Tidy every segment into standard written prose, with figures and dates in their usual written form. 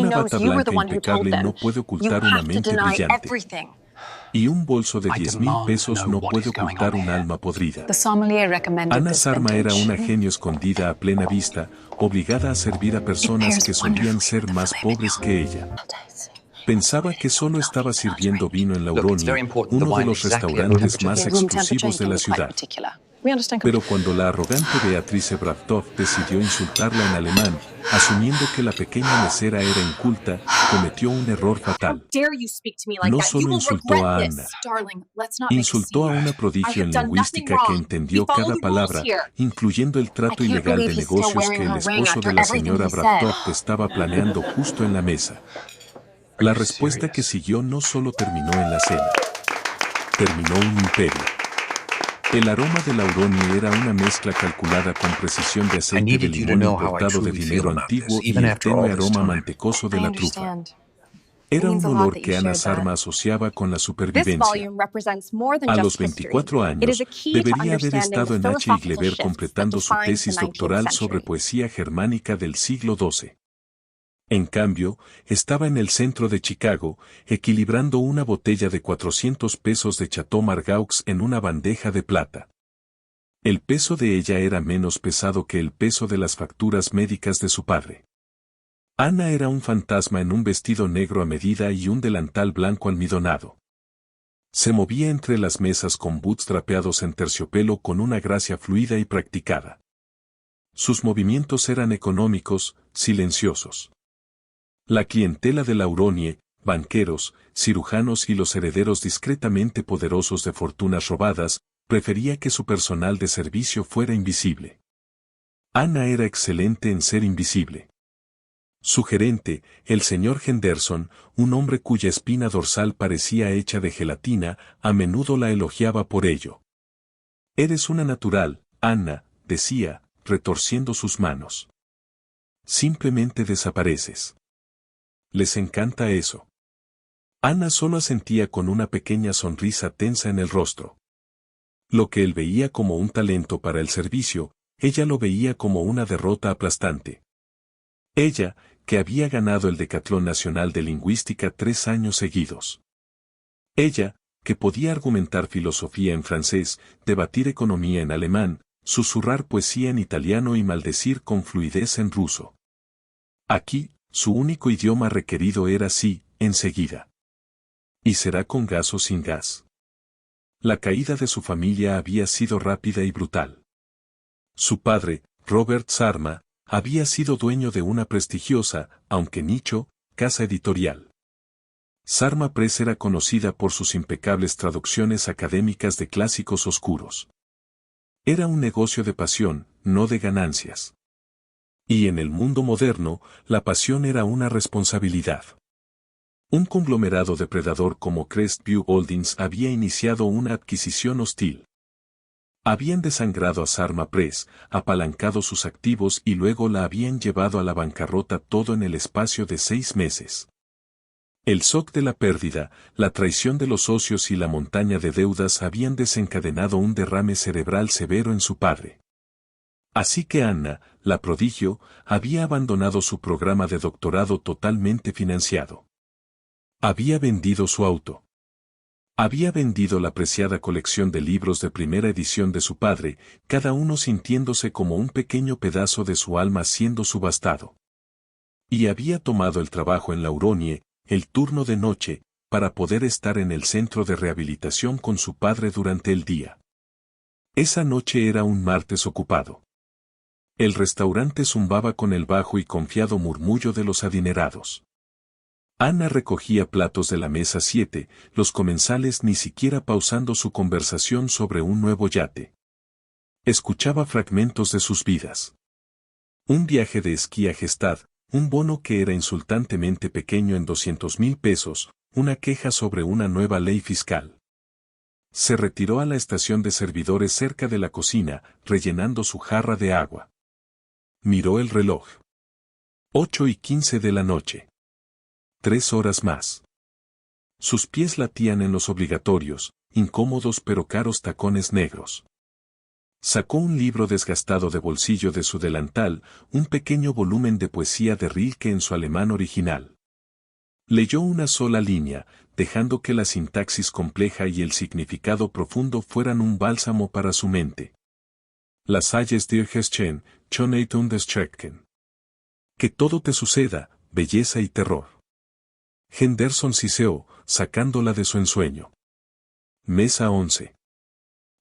Una bata blanca impecable no puede ocultar una mente brillante. Y un bolso de 10,000 pesos no puede ocultar un alma podrida. Ana Sarma era una genio escondida a plena vista, obligada a servir a personas que solían ser más pobres que ella. Pensaba que solo estaba sirviendo vino en Lauronie, uno de los restaurantes más exclusivos de la ciudad. Pero cuando la arrogante Beatrice Bravtov decidió insultarla en alemán, asumiendo que la pequeña mesera era inculta, cometió un error fatal. No solo insultó a Anna, insultó a una prodigio en lingüística que entendió cada palabra, incluyendo el trato ilegal de negocios que el esposo de la señora Bravtov estaba planeando justo en la mesa. La respuesta que siguió no solo terminó en la cena, terminó un imperio. El aroma de Lauronie era una mezcla calculada con precisión de aceite de limón importado de dinero antiguo y el tenue aroma mantecoso de la trufa. Era un olor que Ana Sarma asociaba con la supervivencia. A los 24 años, debería haber estado en H. Iglever completando su tesis doctoral sobre poesía germánica del siglo XII. En cambio, estaba en el centro de Chicago, equilibrando una botella de 400 pesos de Chateau Margaux en una bandeja de plata. El peso de ella era menos pesado que el peso de las facturas médicas de su padre. Ana era un fantasma en un vestido negro a medida y un delantal blanco almidonado. Se movía entre las mesas con boots drapeados en terciopelo con una gracia fluida y practicada. Sus movimientos eran económicos, silenciosos. La clientela de Lauronie, banqueros, cirujanos y los herederos discretamente poderosos de fortunas robadas, prefería que su personal de servicio fuera invisible. Ana era excelente en ser invisible. Su gerente, el señor Henderson, un hombre cuya espina dorsal parecía hecha de gelatina, a menudo la elogiaba por ello. «Eres una natural, Ana», decía, retorciendo sus manos. «Simplemente desapareces». Les encanta eso. Ana solo asentía con una pequeña sonrisa tensa en el rostro. Lo que él veía como un talento para el servicio, ella lo veía como una derrota aplastante. Ella, que había ganado el Decatlón Nacional de Lingüística 3 años seguidos. Ella, que podía argumentar filosofía en francés, debatir economía en alemán, susurrar poesía en italiano y maldecir con fluidez en ruso. Aquí, su único idioma requerido era sí, enseguida. ¿Y será con gas o sin gas? La caída de su familia había sido rápida y brutal. Su padre, Robert Sarma, había sido dueño de una prestigiosa, aunque nicho, casa editorial. Sarma Press era conocida por sus impecables traducciones académicas de clásicos oscuros. Era un negocio de pasión, no de ganancias. Y en el mundo moderno, la pasión era una responsabilidad. Un conglomerado depredador como Crestview Holdings había iniciado una adquisición hostil. Habían desangrado a Sarma Press, apalancado sus activos y luego la habían llevado a la bancarrota todo en el espacio de 6 meses. El shock de la pérdida, la traición de los socios y la montaña de deudas habían desencadenado un derrame cerebral severo en su padre. Así que Anna, la prodigio, había abandonado su programa de doctorado totalmente financiado. Había vendido su auto. Había vendido la preciada colección de libros de primera edición de su padre, cada uno sintiéndose como un pequeño pedazo de su alma siendo subastado. Y había tomado el trabajo en Lauronie, el turno de noche, para poder estar en el centro de rehabilitación con su padre durante el día. Esa noche era un martes ocupado. El restaurante zumbaba con el bajo y confiado murmullo de los adinerados. Ana recogía platos de la mesa 7, los comensales ni siquiera pausando su conversación sobre un nuevo yate. Escuchaba fragmentos de sus vidas. Un viaje de esquí a Gestad, un bono que era insultantemente pequeño en 200,000 pesos, una queja sobre una nueva ley fiscal. Se retiró a la estación de servidores cerca de la cocina, rellenando su jarra de agua. Miró el reloj. 8:15 de la noche. 3 horas más. Sus pies latían en los obligatorios, incómodos pero caros tacones negros. Sacó un libro desgastado de bolsillo de su delantal, un pequeño volumen de poesía de Rilke en su alemán original. Leyó una sola línea, dejando que la sintaxis compleja y el significado profundo fueran un bálsamo para su mente. Las ayes dir Geschen, Choneit und Strecken. Que todo te suceda, belleza y terror. Henderson siseó, sacándola de su ensueño. Mesa 11.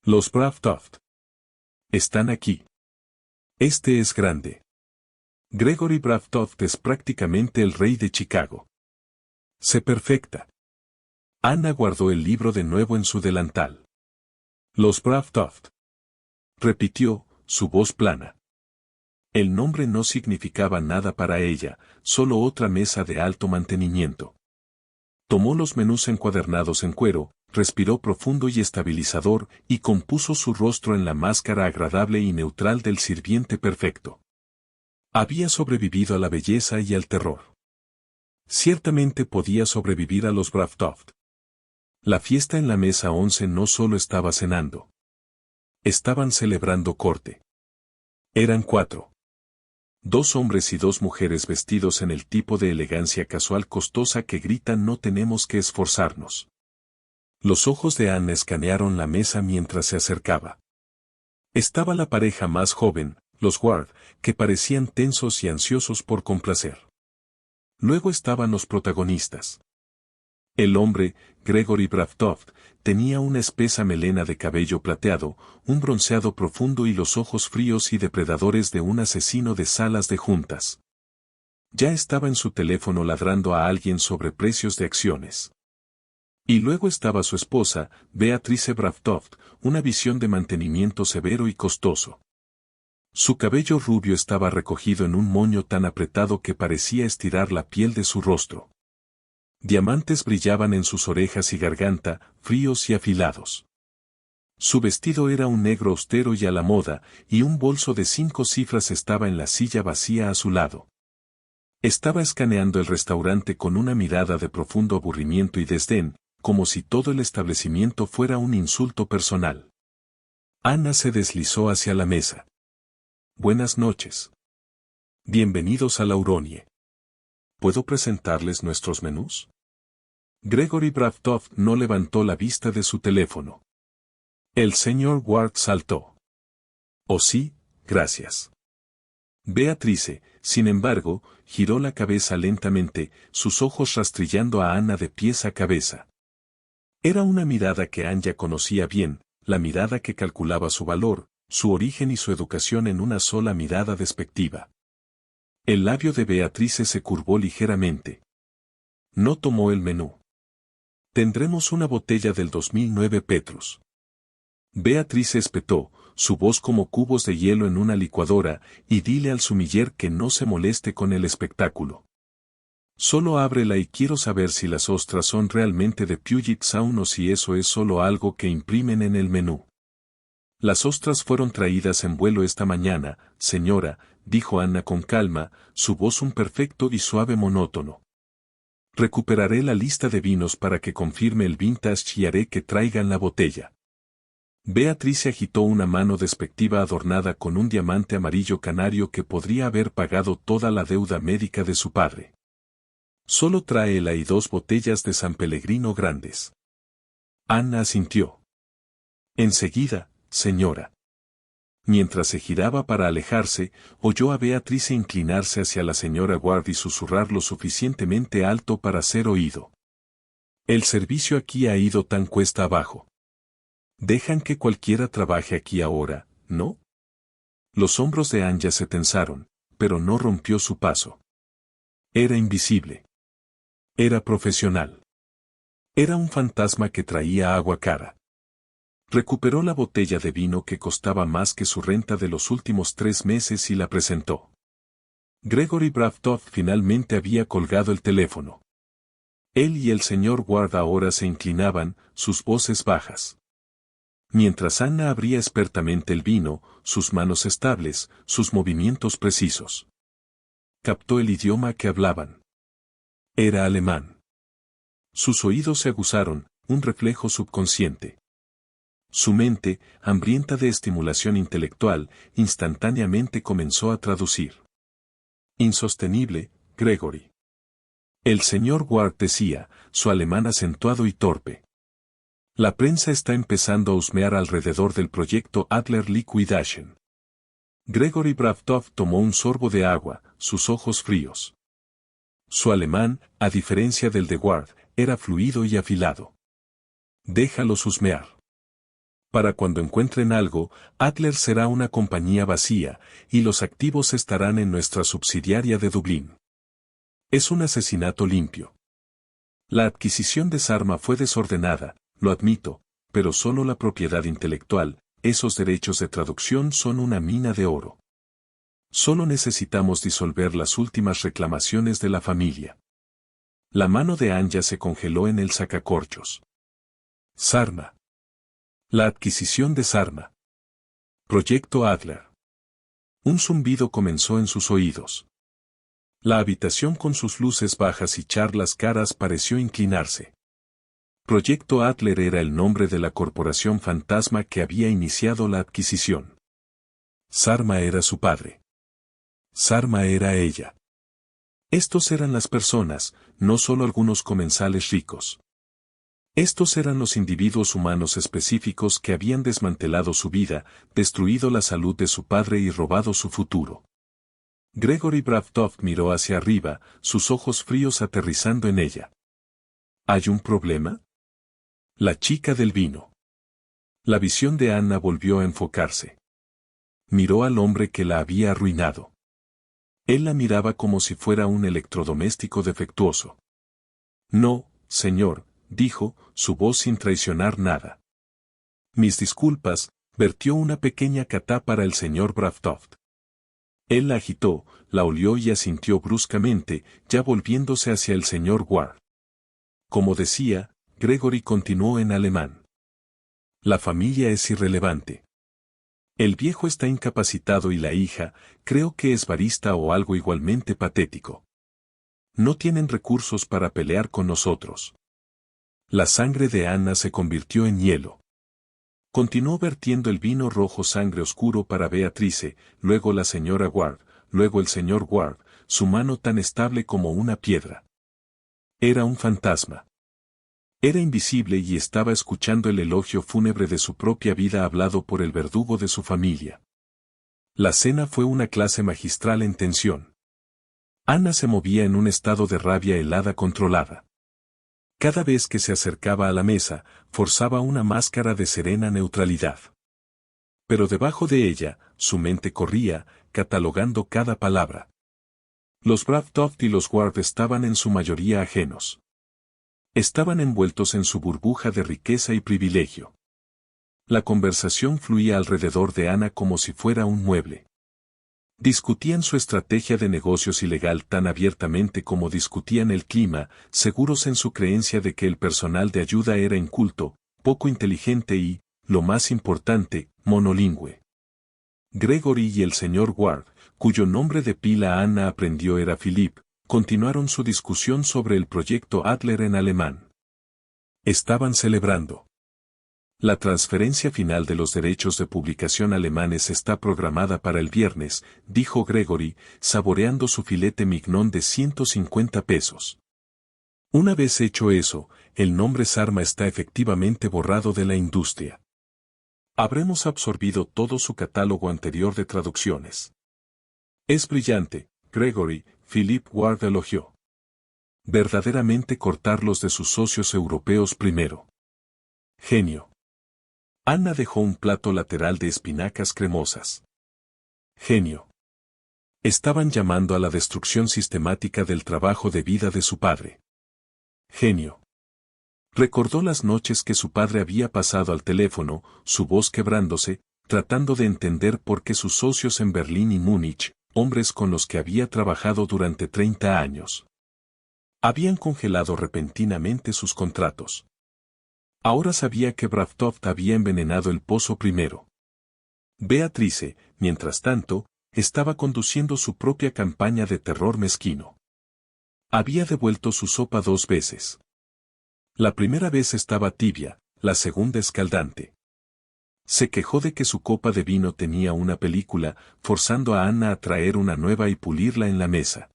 Los Bravtoft. Están aquí. Este es grande. Gregory Bravtoft es prácticamente el rey de Chicago. Se perfecta. Anna guardó el libro de nuevo en su delantal. Los Bravtoft. Repitió, su voz plana. El nombre no significaba nada para ella, solo otra mesa de alto mantenimiento. Tomó los menús encuadernados en cuero, respiró profundo y estabilizador y compuso su rostro en la máscara agradable y neutral del sirviente perfecto. Había sobrevivido a la belleza y al terror. Ciertamente podía sobrevivir a los Bravtoft. La fiesta en la mesa 11 no solo estaba cenando. Estaban celebrando corte. Eran 4. 2 hombres y 2 mujeres vestidos en el tipo de elegancia casual costosa que gritan no tenemos que esforzarnos. Los ojos de Anna escanearon la mesa mientras se acercaba. Estaba la pareja más joven, los Ward, que parecían tensos y ansiosos por complacer. Luego estaban los protagonistas. El hombre, Gregory Bravtoft, tenía una espesa melena de cabello plateado, un bronceado profundo y los ojos fríos y depredadores de un asesino de salas de juntas. Ya estaba en su teléfono ladrando a alguien sobre precios de acciones. Y luego estaba su esposa, Beatrice Bravtoft, una visión de mantenimiento severo y costoso. Su cabello rubio estaba recogido en un moño tan apretado que parecía estirar la piel de su rostro. Diamantes brillaban en sus orejas y garganta, fríos y afilados. Su vestido era un negro austero y a la moda, y un bolso de 5 cifras estaba en la silla vacía a su lado. Estaba escaneando el restaurante con una mirada de profundo aburrimiento y desdén, como si todo el establecimiento fuera un insulto personal. Anna se deslizó hacia la mesa. Buenas noches. Bienvenidos a la Huronie. ¿Puedo presentarles nuestros menús? Gregory Bravtoft no levantó la vista de su teléfono. El señor Ward saltó. Oh sí, gracias. Beatrice, sin embargo, giró la cabeza lentamente, sus ojos rastrillando a Anna de pies a cabeza. Era una mirada que Anna conocía bien, la mirada que calculaba su valor, su origen y su educación en una sola mirada despectiva. El labio de Beatrice se curvó ligeramente. No tomó el menú. Tendremos una botella del 2009 Petrus. Beatrice espetó, su voz como cubos de hielo en una licuadora, y dile al sumiller que no se moleste con el espectáculo. Solo ábrela y quiero saber si las ostras son realmente de Puget Sound o si eso es solo algo que imprimen en el menú. Las ostras fueron traídas en vuelo esta mañana, señora, dijo Anna con calma, su voz un perfecto y suave monótono. Recuperaré la lista de vinos para que confirme el vintage y haré que traigan la botella. Beatrice agitó una mano despectiva adornada con un diamante amarillo canario que podría haber pagado toda la deuda médica de su padre. Solo tráela y 2 botellas de San Pellegrino grandes. Anna asintió. Enseguida, señora. Mientras se giraba para alejarse, oyó a Beatrice inclinarse hacia la señora Ward y susurrar lo suficientemente alto para ser oído. El servicio aquí ha ido tan cuesta abajo. Dejan que cualquiera trabaje aquí ahora, ¿no? Los hombros de Anya se tensaron, pero no rompió su paso. Era invisible. Era profesional. Era un fantasma que traía agua cara. Recuperó la botella de vino que costaba más que su renta de los últimos 3 meses y la presentó. Gregory Bravtoft finalmente había colgado el teléfono. Él y el señor Ward ahora se inclinaban, sus voces bajas. Mientras Anna abría expertamente el vino, sus manos estables, sus movimientos precisos. Captó el idioma que hablaban. Era alemán. Sus oídos se aguzaron, un reflejo subconsciente. Su mente, hambrienta de estimulación intelectual, instantáneamente comenzó a traducir. Insostenible, Gregory. El señor Ward decía, su alemán acentuado y torpe. La prensa está empezando a husmear alrededor del proyecto Adler Liquidation. Gregory Bravtov tomó un sorbo de agua, sus ojos fríos. Su alemán, a diferencia del de Ward, era fluido y afilado. Déjalos husmear. Para cuando encuentren algo, Adler será una compañía vacía, y los activos estarán en nuestra subsidiaria de Dublín. Es un asesinato limpio. La adquisición de Sarma fue desordenada, lo admito, pero solo la propiedad intelectual, esos derechos de traducción son una mina de oro. Solo necesitamos disolver las últimas reclamaciones de la familia. La mano de Anya se congeló en el sacacorchos. Sarma. La adquisición de Sarma. Proyecto Adler. Un zumbido comenzó en sus oídos. La habitación con sus luces bajas y charlas caras pareció inclinarse. Proyecto Adler era el nombre de la corporación fantasma que había iniciado la adquisición. Sarma era su padre. Sarma era ella. Estos eran las personas, no solo algunos comensales ricos. Estos eran los individuos humanos específicos que habían desmantelado su vida, destruido la salud de su padre y robado su futuro. Gregory Bravtov miró hacia arriba, sus ojos fríos aterrizando en ella. ¿Hay un problema? La chica del vino. La visión de Anna volvió a enfocarse. Miró al hombre que la había arruinado. Él la miraba como si fuera un electrodoméstico defectuoso. No, señor, dijo, su voz sin traicionar nada. Mis disculpas, vertió una pequeña catá para el señor Bravtov. Él la agitó, la olió y asintió bruscamente, ya volviéndose hacia el señor Ward. Como decía, Gregory continuó en alemán. La familia es irrelevante. El viejo está incapacitado y la hija, creo que es barista o algo igualmente patético. No tienen recursos para pelear con nosotros. La sangre de Anna se convirtió en hielo. Continuó vertiendo el vino rojo sangre oscuro para Beatrice, luego la señora Ward, luego el señor Ward, su mano tan estable como una piedra. Era un fantasma. Era invisible y estaba escuchando el elogio fúnebre de su propia vida hablado por el verdugo de su familia. La cena fue una clase magistral en tensión. Anna se movía en un estado de rabia helada controlada. Cada vez que se acercaba a la mesa, forzaba una máscara de serena neutralidad. Pero debajo de ella, su mente corría, catalogando cada palabra. Los Bravtov y los Ward estaban en su mayoría ajenos. Estaban envueltos en su burbuja de riqueza y privilegio. La conversación fluía alrededor de Anna como si fuera un mueble. Discutían su estrategia de negocios ilegal tan abiertamente como discutían el clima, seguros en su creencia de que el personal de ayuda era inculto, poco inteligente y, lo más importante, monolingüe. Gregory y el señor Ward, cuyo nombre de pila Anna aprendió era Philip, continuaron su discusión sobre el proyecto Adler en alemán. Estaban celebrando. La transferencia final de los derechos de publicación alemanes está programada para el viernes, dijo Gregory, saboreando su filete mignon de 150 pesos. Una vez hecho eso, el nombre Sarma está efectivamente borrado de la industria. Habremos absorbido todo su catálogo anterior de traducciones. Es brillante, Gregory, Philip Ward elogió. Verdaderamente cortarlos de sus socios europeos primero. Genio. Anna dejó un plato lateral de espinacas cremosas. Genio. Estaban llamando a la destrucción sistemática del trabajo de vida de su padre. Genio. Recordó las noches que su padre había pasado al teléfono, su voz quebrándose, tratando de entender por qué sus socios en Berlín y Múnich, hombres con los que había trabajado durante 30 años, habían congelado repentinamente sus contratos. Ahora sabía que Bravtov había envenenado el pozo primero. Beatrice, mientras tanto, estaba conduciendo su propia campaña de terror mezquino. Había devuelto su sopa 2 veces. La primera vez estaba tibia, la segunda escaldante. Se quejó de que su copa de vino tenía una película, forzando a Anna a traer una nueva y pulirla en la mesa.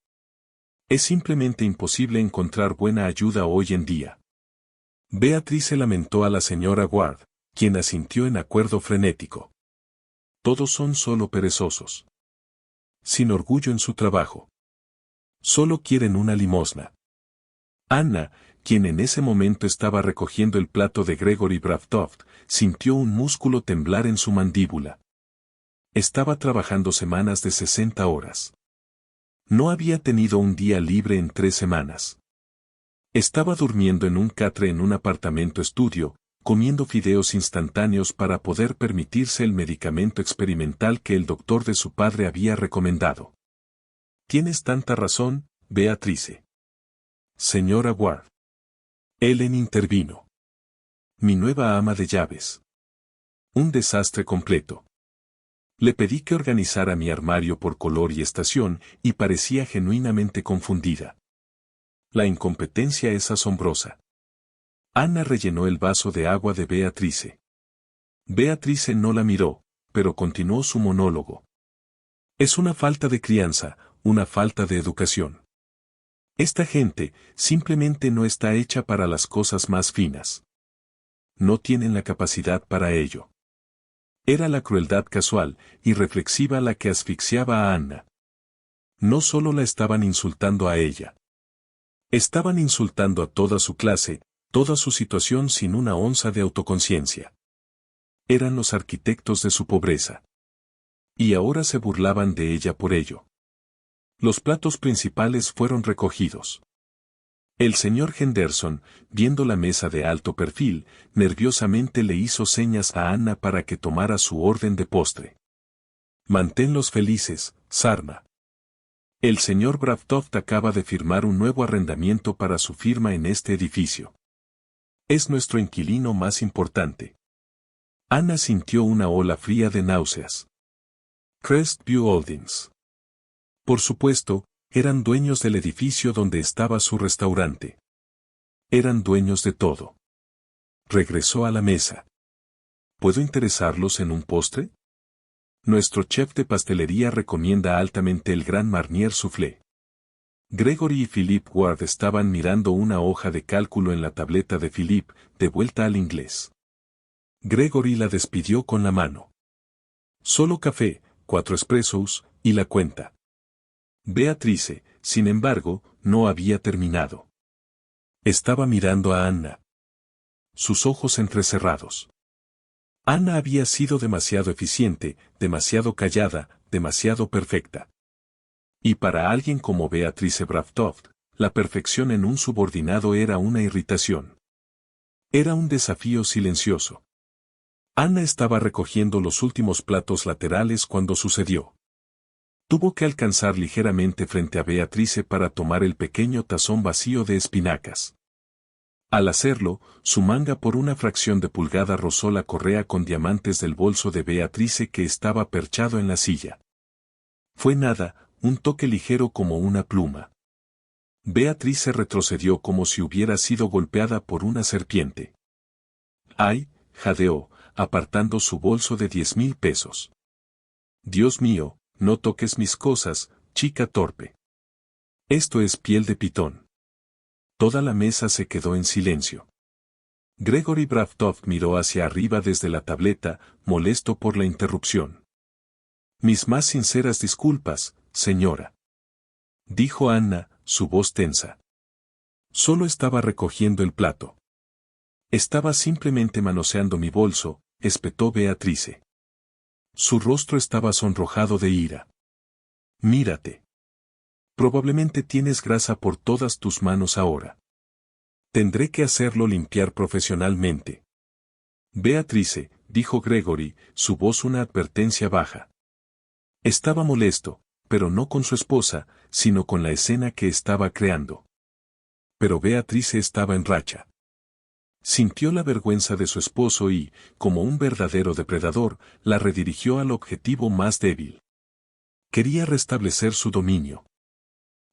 Es simplemente imposible encontrar buena ayuda hoy en día. Beatrice lamentó a la señora Ward, quien asintió en acuerdo frenético. Todos son solo perezosos. Sin orgullo en su trabajo. Solo quieren una limosna. Anna, quien en ese momento estaba recogiendo el plato de Gregory Bravtoft, sintió un músculo temblar en su mandíbula. Estaba trabajando semanas de 60 horas. No había tenido un día libre en 3 semanas. Estaba durmiendo en un catre en un apartamento estudio, comiendo fideos instantáneos para poder permitirse el medicamento experimental que el doctor de su padre había recomendado. Tienes tanta razón, Beatrice. Señora Ward. Ellen intervino. Mi nueva ama de llaves. Un desastre completo. Le pedí que organizara mi armario por color y estación y parecía genuinamente confundida. La incompetencia es asombrosa. Anna rellenó el vaso de agua de Beatrice. Beatrice no la miró, pero continuó su monólogo. Es una falta de crianza, una falta de educación. Esta gente simplemente no está hecha para las cosas más finas. No tienen la capacidad para ello. Era la crueldad casual y reflexiva la que asfixiaba a Anna. No solo la estaban insultando a ella. Estaban insultando a toda su clase, toda su situación sin una onza de autoconciencia. Eran los arquitectos de su pobreza. Y ahora se burlaban de ella por ello. Los platos principales fueron recogidos. El señor Henderson, viendo la mesa de alto perfil, nerviosamente le hizo señas a Anna para que tomara su orden de postre. Manténlos felices, Sarma. El señor Bravtoft acaba de firmar un nuevo arrendamiento para su firma en este edificio. Es nuestro inquilino más importante. Anna sintió una ola fría de náuseas. Crestview Holdings. Por supuesto, eran dueños del edificio donde estaba su restaurante. Eran dueños de todo. Regresó a la mesa. ¿Puedo interesarlos en un postre? Nuestro chef de pastelería recomienda altamente el Gran Marnier Soufflé. Gregory y Philip Ward estaban mirando una hoja de cálculo en la tableta de Philip, de vuelta al inglés. Gregory la despidió con la mano. Solo café, 4 espressos, y la cuenta. Beatrice, sin embargo, no había terminado. Estaba mirando a Anna. Sus ojos entrecerrados. Anna había sido demasiado eficiente, demasiado callada, demasiado perfecta. Y para alguien como Beatrice Bravtoft, la perfección en un subordinado era una irritación. Era un desafío silencioso. Anna estaba recogiendo los últimos platos laterales cuando sucedió. Tuvo que alcanzar ligeramente frente a Beatrice para tomar el pequeño tazón vacío de espinacas. Al hacerlo, su manga por una fracción de pulgada rozó la correa con diamantes del bolso de Beatrice que estaba perchado en la silla. Fue nada, un toque ligero como una pluma. Beatrice retrocedió como si hubiera sido golpeada por una serpiente. ¡Ay!, jadeó, apartando su bolso de 10,000 pesos. Dios mío, no toques mis cosas, chica torpe. Esto es piel de pitón. Toda la mesa se quedó en silencio. Gregory Bravtoft miró hacia arriba desde la tableta, molesto por la interrupción. Mis más sinceras disculpas, señora. Dijo Anna, su voz tensa. Solo estaba recogiendo el plato. Estaba simplemente manoseando mi bolso, espetó Beatrice. Su rostro estaba sonrojado de ira. Mírate. Probablemente tienes grasa por todas tus manos ahora. Tendré que hacerlo limpiar profesionalmente. Beatrice, dijo Gregory, su voz una advertencia baja. Estaba molesto, pero no con su esposa, sino con la escena que estaba creando. Pero Beatrice estaba en racha. Sintió la vergüenza de su esposo y, como un verdadero depredador, la redirigió al objetivo más débil. Quería restablecer su dominio.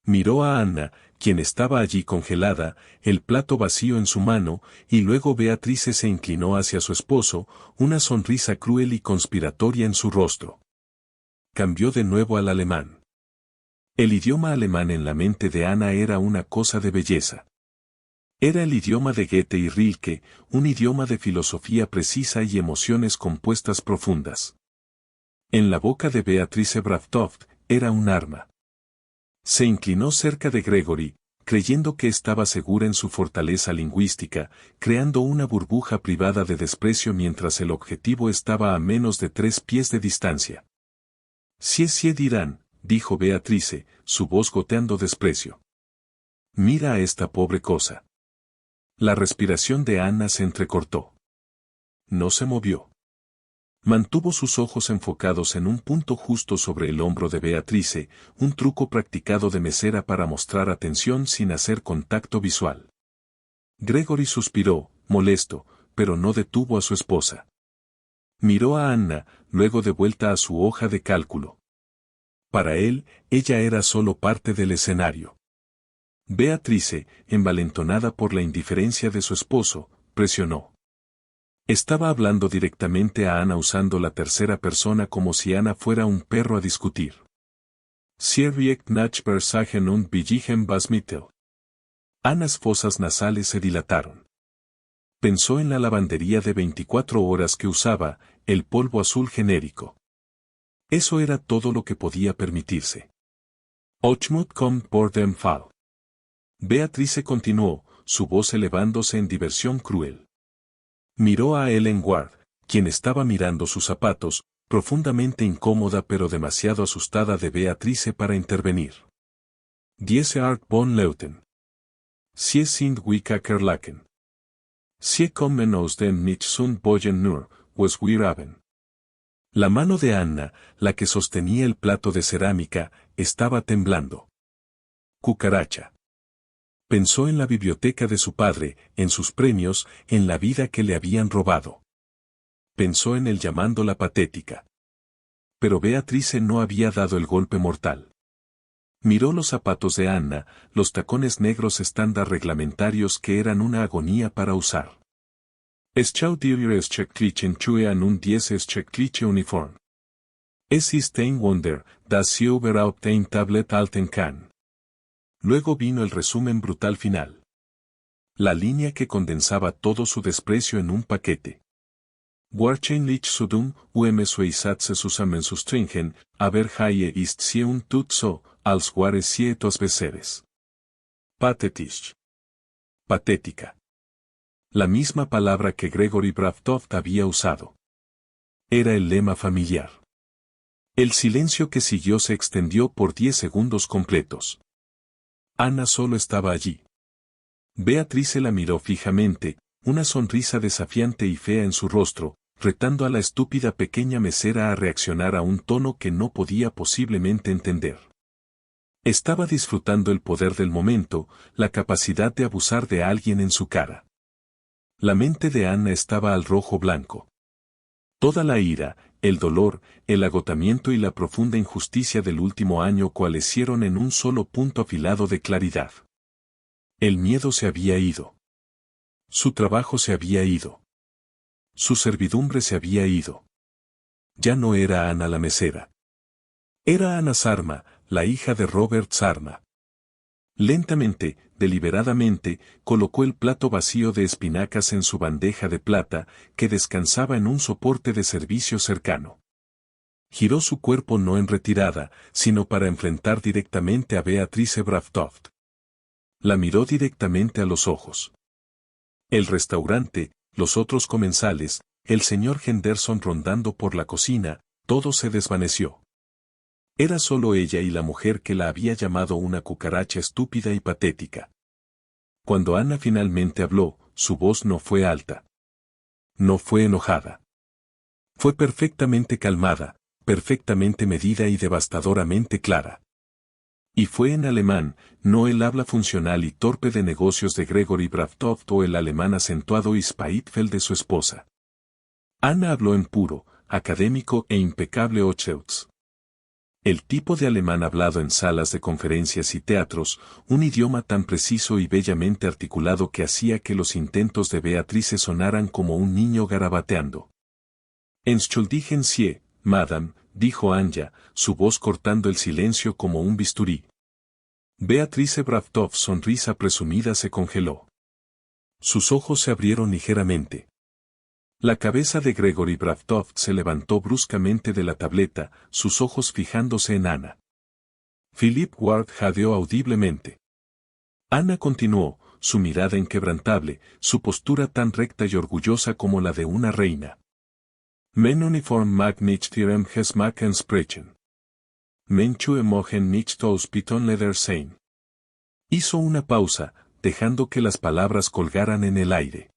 Miró a Anna, quien estaba allí congelada, el plato vacío en su mano, y luego Beatrice se inclinó hacia su esposo, una sonrisa cruel y conspiratoria en su rostro. Cambió de nuevo al alemán. El idioma alemán en la mente de Anna era una cosa de belleza. Era el idioma de Goethe y Rilke, un idioma de filosofía precisa y emociones compuestas profundas. En la boca de Beatrice Bravtoft era un arma. Se inclinó cerca de Gregory, creyendo que estaba segura en su fortaleza lingüística, creando una burbuja privada de desprecio mientras el objetivo estaba a menos de 3 pies de distancia. Sí dirán, dijo Beatrice, su voz goteando desprecio. Mira a esta pobre cosa. La respiración de Anna se entrecortó. No se movió. Mantuvo sus ojos enfocados en un punto justo sobre el hombro de Beatrice, un truco practicado de mesera para mostrar atención sin hacer contacto visual. Gregory suspiró, molesto, pero no detuvo a su esposa. Miró a Anna, luego de vuelta a su hoja de cálculo. Para él, ella era solo parte del escenario. Beatrice, envalentonada por la indiferencia de su esposo, presionó. Estaba hablando directamente a Anna usando la tercera persona como si Anna fuera un perro a discutir. Sie riecht nach Versagen und billigem Basmittel. Annas fosas nasales se dilataron. Pensó en la lavandería de 24 horas que usaba, el polvo azul genérico. Eso era todo lo que podía permitirse. Ochmut kommt por dem Fall. Beatrice continuó, su voz elevándose en diversión cruel. Miró a Ellen Ward, quien estaba mirando sus zapatos, profundamente incómoda pero demasiado asustada de Beatrice para intervenir. Diese Art von Leuten. Sie sind wie Kakerlaken. Sie kommen aus dem nicht sunt Boyen nur, was wir haben. La mano de Anna, la que sostenía el plato de cerámica, estaba temblando. Cucaracha. Pensó en la biblioteca de su padre, en sus premios, en la vida que le habían robado. Pensó en él llamándola patética. Pero Beatrice no había dado el golpe mortal. Miró los zapatos de Anna, los tacones negros estándar reglamentarios que eran una agonía para usar. Schau dir es Checklichen Schuhe an und dies es Checkliche Uniform. Es ist ein Wunder, dass sie überhaupt ein Tablet halten kann. Luego vino el resumen brutal final. La línea que condensaba todo su desprecio en un paquete. Wahrscheinlich zu dumm, zwei Sätze zusammenzustringen, aber hier ist sie und tut so, als wäre sie etwas Besseres. Pathetisch. Patética. La misma palabra que Gregory Bravtoft había usado. Era el lema familiar. El silencio que siguió se extendió por 10 segundos completos. Anna solo estaba allí. Beatrice la miró fijamente, una sonrisa desafiante y fea en su rostro, retando a la estúpida pequeña mesera a reaccionar a un tono que no podía posiblemente entender. Estaba disfrutando el poder del momento, la capacidad de abusar de alguien en su cara. La mente de Anna estaba al rojo blanco. Toda la ira, el dolor, el agotamiento y la profunda injusticia del último año coalescieron en un solo punto afilado de claridad. El miedo se había ido. Su trabajo se había ido. Su servidumbre se había ido. Ya no era Anna la mesera. Era Anna Sarma, la hija de Robert Sarma. Lentamente, deliberadamente, colocó el plato vacío de espinacas en su bandeja de plata, que descansaba en un soporte de servicio cercano. Giró su cuerpo no en retirada, sino para enfrentar directamente a Beatrice Bravtoft. La miró directamente a los ojos. El restaurante, los otros comensales, el señor Henderson rondando por la cocina, todo se desvaneció. Era solo ella y la mujer que la había llamado una cucaracha estúpida y patética. Cuando Anna finalmente habló, su voz no fue alta. No fue enojada. Fue perfectamente calmada, perfectamente medida y devastadoramente clara. Y fue en alemán, no el habla funcional y torpe de negocios de Gregory Bravtoft o el alemán acentuado y spiteful de su esposa. Anna habló en puro, académico e impecable Hochdeutsch. El tipo de alemán hablado en salas de conferencias y teatros, un idioma tan preciso y bellamente articulado que hacía que los intentos de Beatrice sonaran como un niño garabateando. Entschuldigen Sie, madame, dijo Anja, su voz cortando el silencio como un bisturí, Beatrice Bravtov sonrisa presumida se congeló. Sus ojos se abrieron ligeramente. La cabeza de Gregory Bravtov se levantó bruscamente de la tableta, sus ojos fijándose en Ana. Philip Ward jadeó audiblemente. Ana continuó, su mirada inquebrantable, su postura tan recta y orgullosa como la de una reina. Men uniform mag nicht ihrem Geschmack entsprechen. Menchu emogen nicht auspiton leder sein. Hizo una pausa, dejando que las palabras colgaran en el aire.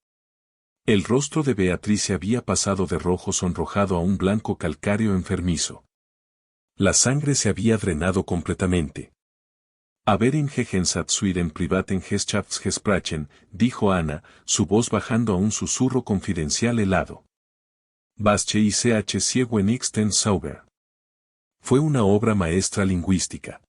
El rostro de Beatrice había pasado de rojo sonrojado a un blanco calcáreo enfermizo. La sangre se había drenado completamente. Aber im Gegensatzsuiden privaten Gesellschaftsgesprächen, dijo Ana, su voz bajando a un susurro confidencial helado. Basche y ch ciego en Ixten sauber. Fue una obra maestra lingüística.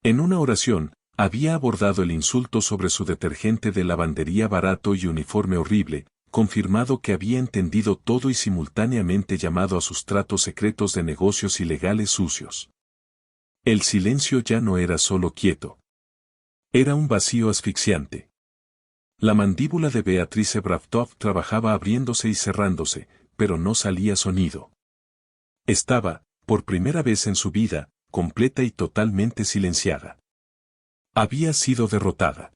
En una oración, había abordado el insulto sobre su detergente de lavandería barato y uniforme horrible, confirmado que había entendido todo y simultáneamente llamado a sus tratos secretos de negocios ilegales sucios. El silencio ya no era solo quieto. Era un vacío asfixiante. La mandíbula de Beatrice Bravtov trabajaba abriéndose y cerrándose, pero no salía sonido. Estaba, por primera vez en su vida, completa y totalmente silenciada. Había sido derrotada.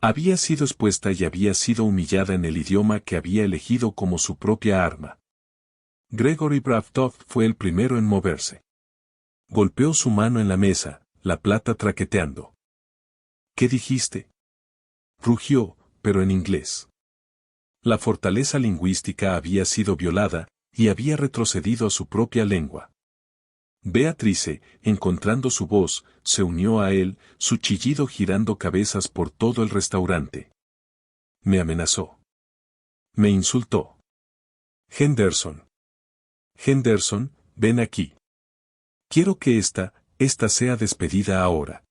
Había sido expuesta y había sido humillada en el idioma que había elegido como su propia arma. Gregory Bravtov fue el primero en moverse. Golpeó su mano en la mesa, la plata traqueteando. ¿Qué dijiste? Rugió, pero en inglés. La fortaleza lingüística había sido violada, y había retrocedido a su propia lengua. Beatrice, encontrando su voz, se unió a él, su chillido girando cabezas por todo el restaurante. Me amenazó. Me insultó. Henderson. Henderson, ven aquí. Quiero que esta sea despedida ahora.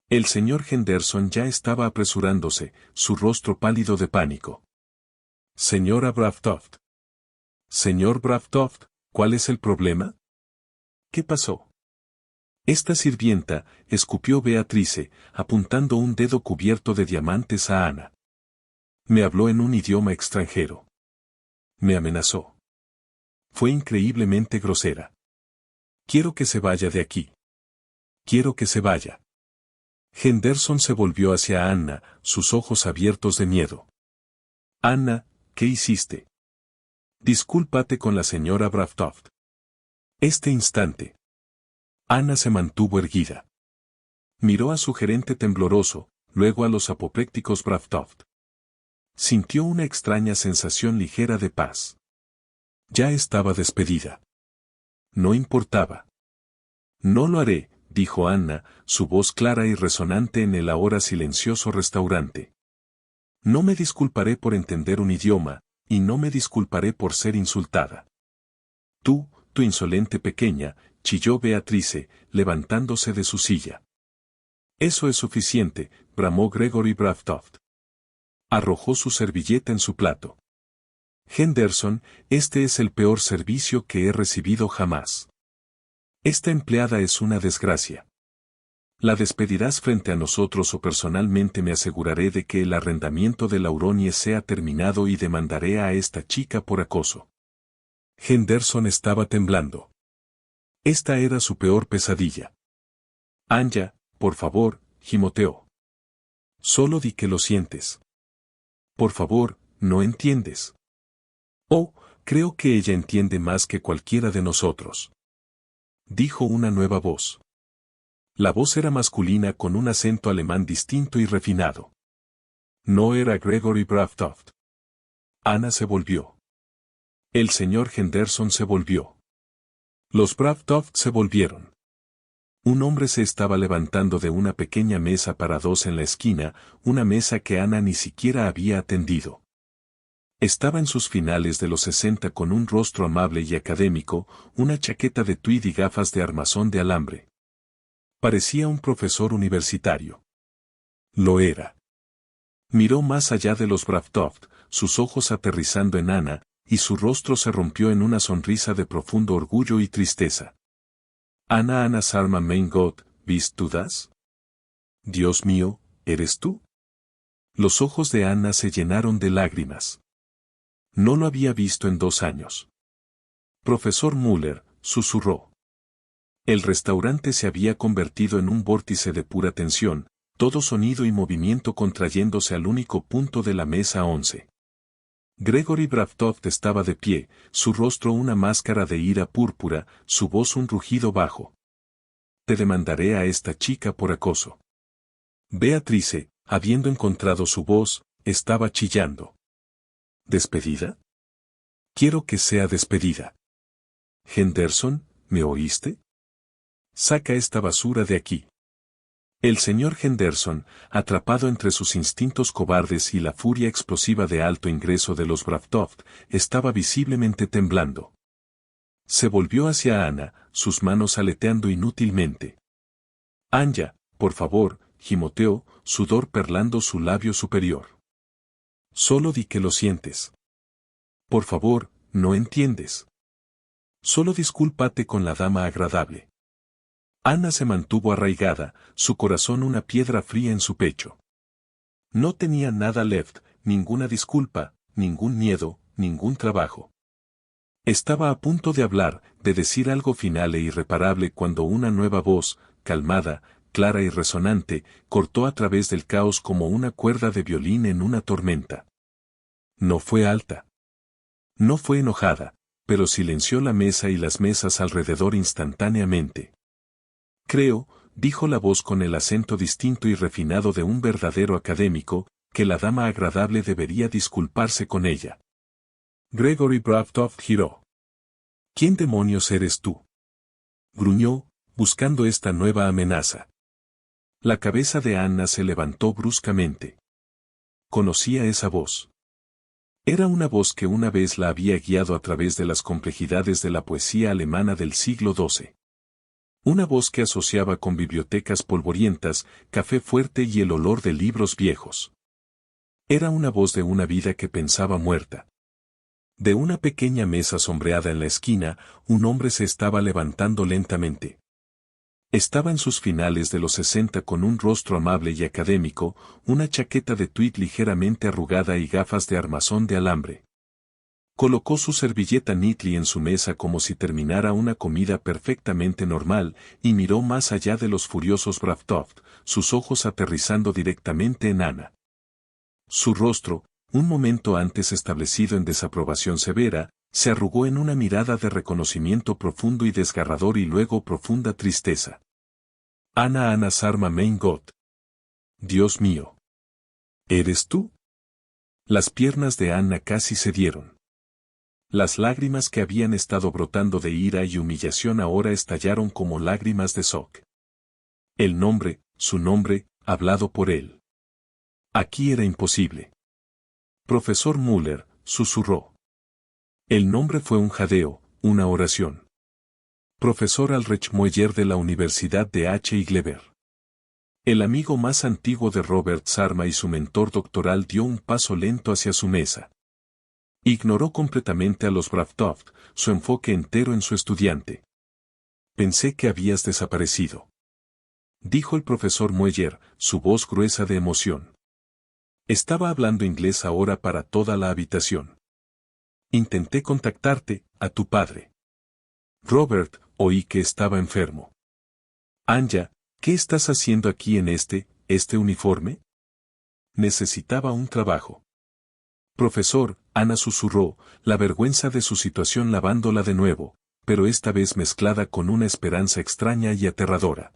El señor Henderson ya estaba apresurándose, su rostro pálido de pánico. Señora Bravtov. Señor Bravtov, ¿cuál es el problema? ¿Qué pasó? Esta sirvienta, escupió Beatrice, apuntando un dedo cubierto de diamantes a Ana. Me habló en un idioma extranjero. Me amenazó. Fue increíblemente grosera. Quiero que se vaya de aquí. Quiero que se vaya. Henderson se volvió hacia Anna, sus ojos abiertos de miedo. Anna, ¿qué hiciste? Discúlpate con la señora Bravtov. Este instante. Ana se mantuvo erguida. Miró a su gerente tembloroso, luego a los apoplécticos Bravtov. Sintió una extraña sensación ligera de paz. Ya estaba despedida. No importaba. No lo haré, dijo Anna, su voz clara y resonante en el ahora silencioso restaurante. No me disculparé por entender un idioma, y no me disculparé por ser insultada. Tú insolente pequeña, chilló Beatrice, levantándose de su silla. Eso es suficiente, bramó Gregory Bravtov. Arrojó su servilleta en su plato. Henderson, este es el peor servicio que he recibido jamás. Esta empleada es una desgracia. La despedirás frente a nosotros o personalmente me aseguraré de que el arrendamiento de Lauronie sea terminado y demandaré a esta chica por acoso. Henderson estaba temblando. Esta era su peor pesadilla. Anya, por favor, gimoteó. Solo di que lo sientes. Por favor, ¿no entiendes? Oh, creo que ella entiende más que cualquiera de nosotros. Dijo una nueva voz. La voz era masculina con un acento alemán distinto y refinado. No era Gregory Bravtov. Ana se volvió. El señor Henderson se volvió. Los Bravtov se volvieron. Un hombre se estaba levantando de una pequeña mesa para dos en la esquina, una mesa que Ana ni siquiera había atendido. Estaba en sus finales de los 60 con un rostro amable y académico, una chaqueta de tweed y gafas de armazón de alambre. Parecía un profesor universitario. Lo era. Miró más allá de los Bravtov, sus ojos aterrizando en Ana, y su rostro se rompió en una sonrisa de profundo orgullo y tristeza. Ana Sarma mein Gott, bist du das? Dios mío, ¿eres tú? Los ojos de Anna se llenaron de lágrimas. No lo había visto en 2 años. Profesor Müller, susurró. El restaurante se había convertido en un vórtice de pura tensión, todo sonido y movimiento contrayéndose al único punto de la mesa 11. Gregory Bravtov estaba de pie, su rostro una máscara de ira púrpura, su voz un rugido bajo. Te demandaré a esta chica por acoso. Beatrice, habiendo encontrado su voz, estaba chillando. ¿Despedida? Quiero que sea despedida. Henderson, ¿me oíste? Saca esta basura de aquí. El señor Henderson, atrapado entre sus instintos cobardes y la furia explosiva de alto ingreso de los Bravtov, estaba visiblemente temblando. Se volvió hacia Anna, sus manos aleteando inútilmente. Anya, por favor, gimoteó, sudor perlando su labio superior. Solo di que lo sientes. Por favor, no entiendes. Solo discúlpate con la dama agradable. Anna se mantuvo arraigada, su corazón una piedra fría en su pecho. No tenía nada left, ninguna disculpa, ningún miedo, ningún trabajo. Estaba a punto de hablar, de decir algo final e irreparable cuando una nueva voz, calmada, clara y resonante, cortó a través del caos como una cuerda de violín en una tormenta. No fue alta. No fue enojada, pero silenció la mesa y las mesas alrededor instantáneamente. Creo, dijo la voz con el acento distinto y refinado de un verdadero académico, que la dama agradable debería disculparse con ella. Gregory Bravtov giró. ¿Quién demonios eres tú? Gruñó, buscando esta nueva amenaza. La cabeza de Anna se levantó bruscamente. Conocía esa voz. Era una voz que una vez la había guiado a través de las complejidades de la poesía alemana del siglo XII. Una voz que asociaba con bibliotecas polvorientas, café fuerte y el olor de libros viejos. Era una voz de una vida que pensaba muerta. De una pequeña mesa sombreada en la esquina, un hombre se estaba levantando lentamente. Estaba en sus finales de los 60 con un rostro amable y académico, una chaqueta de tuit ligeramente arrugada y gafas de armazón de alambre. Colocó su servilleta neatly en su mesa como si terminara una comida perfectamente normal, y miró más allá de los furiosos Bravtov, sus ojos aterrizando directamente en Anna. Su rostro, un momento antes establecido en desaprobación severa, se arrugó en una mirada de reconocimiento profundo y desgarrador y luego profunda tristeza. Anna Sarma mein Gott. Dios mío. ¿Eres tú? Las piernas de Anna casi cedieron. Las lágrimas que habían estado brotando de ira y humillación ahora estallaron como lágrimas de shock. El nombre, su nombre, hablado por él. Aquí era imposible. Profesor Müller, susurró. El nombre fue un jadeo, una oración. Profesor Albrecht Moeller de la Universidad de Heidelberg. El amigo más antiguo de Robert Sarma y su mentor doctoral dio un paso lento hacia su mesa. Ignoró completamente a los Bravtov, su enfoque entero en su estudiante. Pensé que habías desaparecido. Dijo el profesor Moeller, su voz gruesa de emoción. Estaba hablando inglés ahora para toda la habitación. Intenté contactarte, a tu padre. Robert, oí que estaba enfermo. Anya, ¿qué estás haciendo aquí en este uniforme? Necesitaba un trabajo. Profesor, Anna susurró, la vergüenza de su situación lavándola de nuevo, pero esta vez mezclada con una esperanza extraña y aterradora.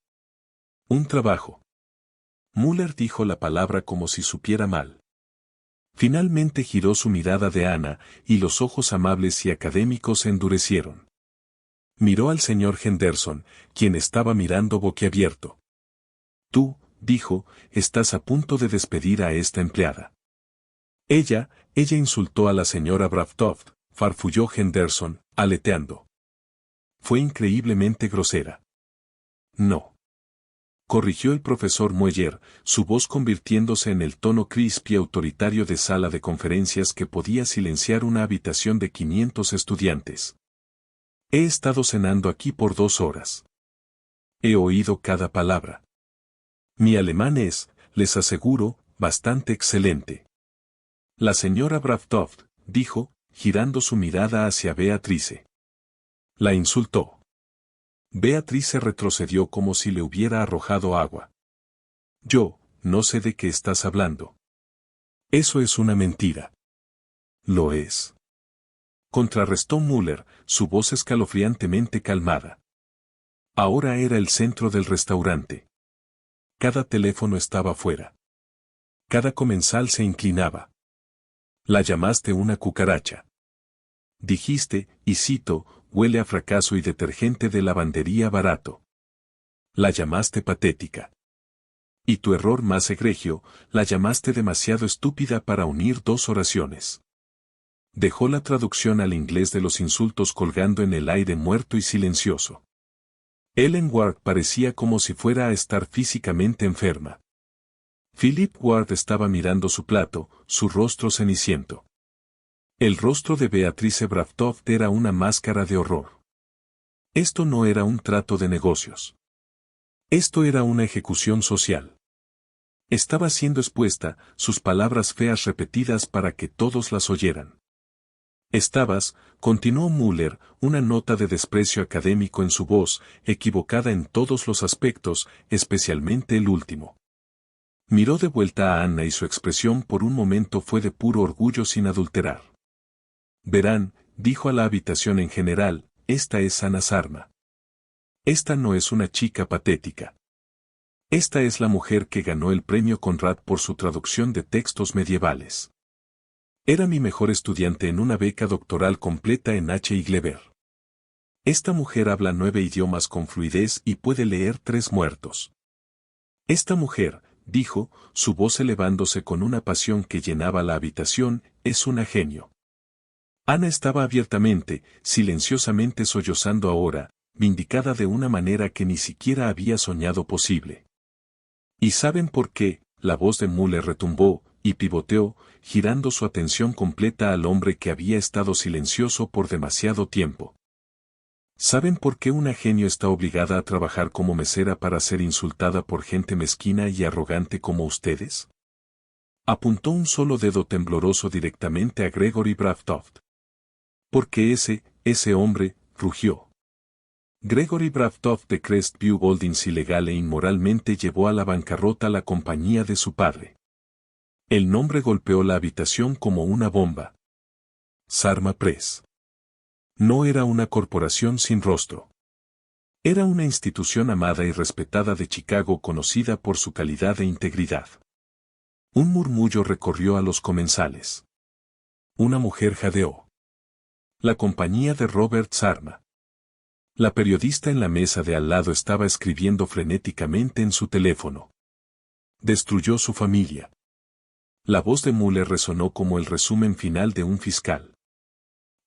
Un trabajo. Müller dijo la palabra como si supiera mal. Finalmente giró su mirada de Anna, y los ojos amables y académicos se endurecieron. Miró al señor Henderson, quien estaba mirando boquiabierto. Tú, dijo, estás a punto de despedir a esta empleada. Ella insultó a la señora Bravtov, farfulló Henderson, aleteando. Fue increíblemente grosera. No. Corrigió el profesor Moeller, su voz convirtiéndose en el tono crisp y autoritario de sala de conferencias que podía silenciar una habitación de 500 estudiantes. He estado cenando aquí por 2 horas. He oído cada palabra. Mi alemán es, les aseguro, bastante excelente. La señora Bravtoft, dijo, girando su mirada hacia Beatrice. La insultó. Beatrice retrocedió como si le hubiera arrojado agua. Yo, no sé de qué estás hablando. Eso es una mentira. Lo es. Contrarrestó Müller, su voz escalofriantemente calmada. Ahora era el centro del restaurante. Cada teléfono estaba fuera. Cada comensal se inclinaba. La llamaste una cucaracha. Dijiste, y cito, huele a fracaso y detergente de lavandería barato. La llamaste patética. Y tu error más egregio, la llamaste demasiado estúpida para unir dos oraciones. Dejó la traducción al inglés de los insultos colgando en el aire muerto y silencioso. Ellen Ward parecía como si fuera a estar físicamente enferma. Philip Ward estaba mirando su plato, su rostro ceniciento. El rostro de Beatrice Bravtoft era una máscara de horror. Esto no era un trato de negocios. Esto era una ejecución social. Estaba siendo expuesta, sus palabras feas repetidas para que todos las oyeran. Estabas, continuó Müller, una nota de desprecio académico en su voz, equivocada en todos los aspectos, especialmente el último. Miró de vuelta a Anna y su expresión por un momento fue de puro orgullo sin adulterar. Verán, dijo a la habitación en general, esta es Anna Sarma. Esta no es una chica patética. Esta es la mujer que ganó el premio Conrad por su traducción de textos medievales. Era mi mejor estudiante en una beca doctoral completa en H. Iglever. Esta mujer habla 9 idiomas con fluidez y puede leer 3 muertos. Esta mujer, dijo, su voz elevándose con una pasión que llenaba la habitación, es una genio. Ana estaba abiertamente, silenciosamente sollozando ahora, vindicada de una manera que ni siquiera había soñado posible. ¿Y saben por qué? La voz de Müller retumbó, y pivoteó, girando su atención completa al hombre que había estado silencioso por demasiado tiempo. ¿Saben por qué una genio está obligada a trabajar como mesera para ser insultada por gente mezquina y arrogante como ustedes? Apuntó un solo dedo tembloroso directamente a Gregory Bravtoft. Porque ese hombre, rugió. Gregory Bravtoft de Crestview Holdings ilegal e inmoralmente llevó a la bancarrota la compañía de su padre. El nombre golpeó la habitación como una bomba. Sarma Press. No era una corporación sin rostro. Era una institución amada y respetada de Chicago conocida por su calidad e integridad. Un murmullo recorrió a los comensales. Una mujer jadeó. La compañía de Robert Sarma. La periodista en la mesa de al lado estaba escribiendo frenéticamente en su teléfono. Destruyó su familia. La voz de Müller resonó como el resumen final de un fiscal.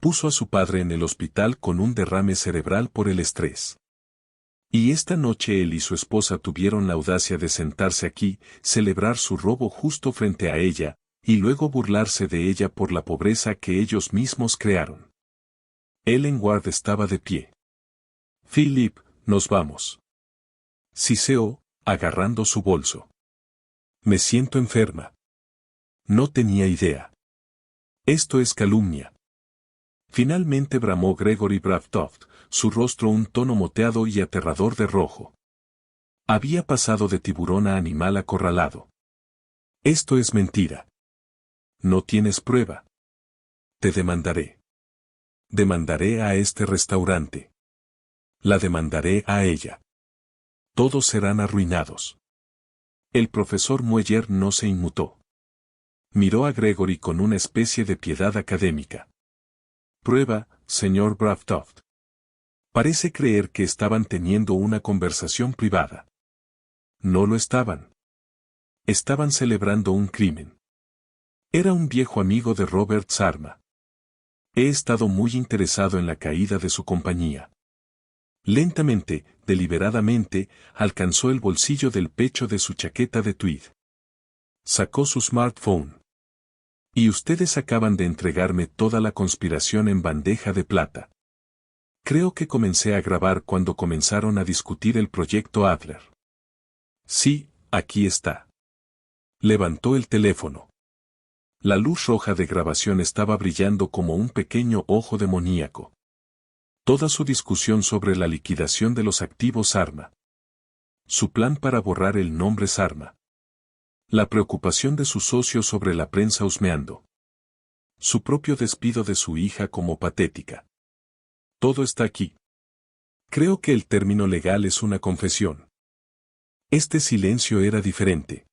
Puso a su padre en el hospital con un derrame cerebral por el estrés. Y esta noche él y su esposa tuvieron la audacia de sentarse aquí, celebrar su robo justo frente a ella, y luego burlarse de ella por la pobreza que ellos mismos crearon. Ellen Ward estaba de pie. Philip, nos vamos. Siseó, agarrando su bolso. Me siento enferma. No tenía idea. Esto es calumnia. Finalmente bramó Gregory Bravtoft, su rostro un tono moteado y aterrador de rojo. Había pasado de tiburón a animal acorralado. Esto es mentira. No tienes prueba. Te demandaré. Demandaré a este restaurante. La demandaré a ella. Todos serán arruinados. El profesor Mueller no se inmutó. Miró a Gregory con una especie de piedad académica. Prueba, señor Bravtoft. Parece creer que estaban teniendo una conversación privada. No lo estaban. Estaban celebrando un crimen. Era un viejo amigo de Robert Sarma. He estado muy interesado en la caída de su compañía. Lentamente, deliberadamente, alcanzó el bolsillo del pecho de su chaqueta de tweed. Sacó su smartphone. Y ustedes acaban de entregarme toda la conspiración en bandeja de plata. Creo que comencé a grabar cuando comenzaron a discutir el proyecto Adler. Sí, Aquí está. Levantó el teléfono. La luz roja de grabación estaba brillando como un pequeño ojo demoníaco. Toda su discusión sobre la liquidación de los activos Sarma. Su plan para borrar el nombre Sarma. La preocupación de su socio sobre la prensa husmeando. Su propio despido de su hija como patética. Todo está aquí. Creo que el término legal es una confesión. Este silencio era diferente.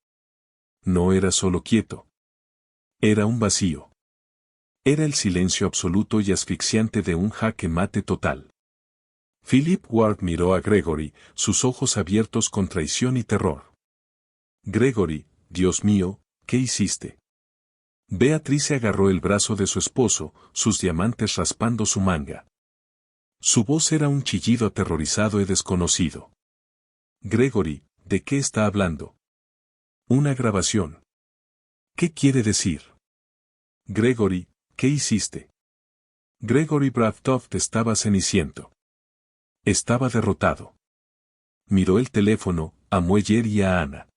No era solo quieto. Era un vacío. Era el silencio absoluto y asfixiante de un jaque mate total. Philip Ward miró a Gregory, sus ojos abiertos con traición y terror. Gregory, Dios mío, ¿qué hiciste? Beatrice agarró el brazo de su esposo, sus diamantes raspando su manga. Su voz era un chillido aterrorizado y desconocido. Gregory, ¿de qué está hablando? Una grabación. ¿Qué quiere decir? Gregory, ¿qué hiciste? Gregory Bravtoft estaba ceniciento. Estaba derrotado. Miró el teléfono, a Mueller y a Ana.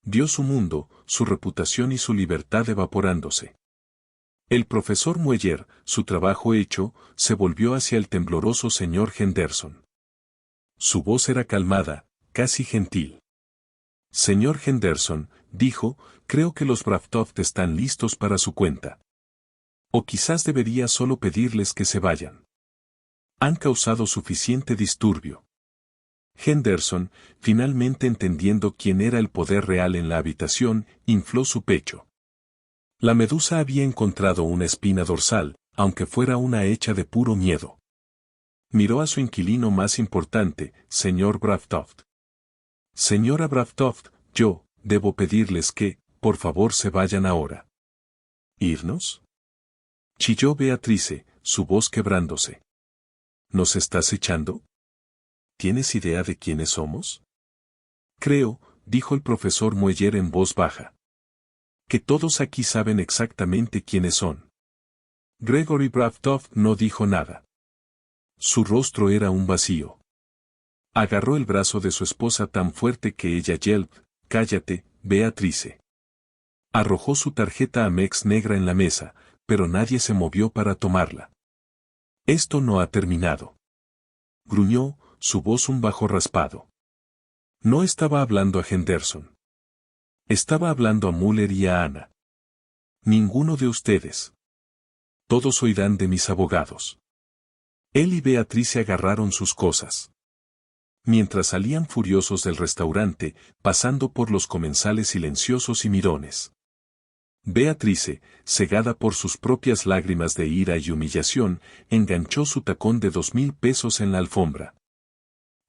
Vio su mundo, su reputación y su libertad evaporándose. El profesor Mueller, su trabajo hecho, se volvió hacia el tembloroso señor Henderson. Su voz era calmada, casi gentil. Señor Henderson, dijo, creo que los Bravtoft están listos para su cuenta. O quizás debería solo pedirles que se vayan. Han causado suficiente disturbio. Henderson, finalmente entendiendo quién era el poder real en la habitación, infló su pecho. La medusa había encontrado una espina dorsal, aunque fuera una hecha de puro miedo. Miró a su inquilino más importante, señor Bravtoft. Señora Bravtoft, yo, debo pedirles que, por favor, se vayan ahora. ¿Irnos? Chilló Beatrice, su voz quebrándose. ¿Nos estás echando? ¿Tienes idea de quiénes somos? Creo, dijo el profesor Mueller en voz baja, que todos aquí saben exactamente quiénes son. Gregory Bravtoft no dijo nada. Su rostro era un vacío. Agarró el brazo de su esposa tan fuerte que ella yelp, cállate, Beatrice. Arrojó su tarjeta Amex negra en la mesa, pero nadie se movió para tomarla. Esto no ha terminado. Gruñó, su voz un bajo raspado. No estaba hablando a Henderson. Estaba hablando a Muller y a Ana. Ninguno de ustedes. Todos oirán de mis abogados. Él y Beatrice agarraron sus cosas. Mientras salían furiosos del restaurante, pasando por los comensales silenciosos y mirones. Beatrice, cegada por sus propias lágrimas de ira y humillación, enganchó su tacón de 2,000 pesos en la alfombra.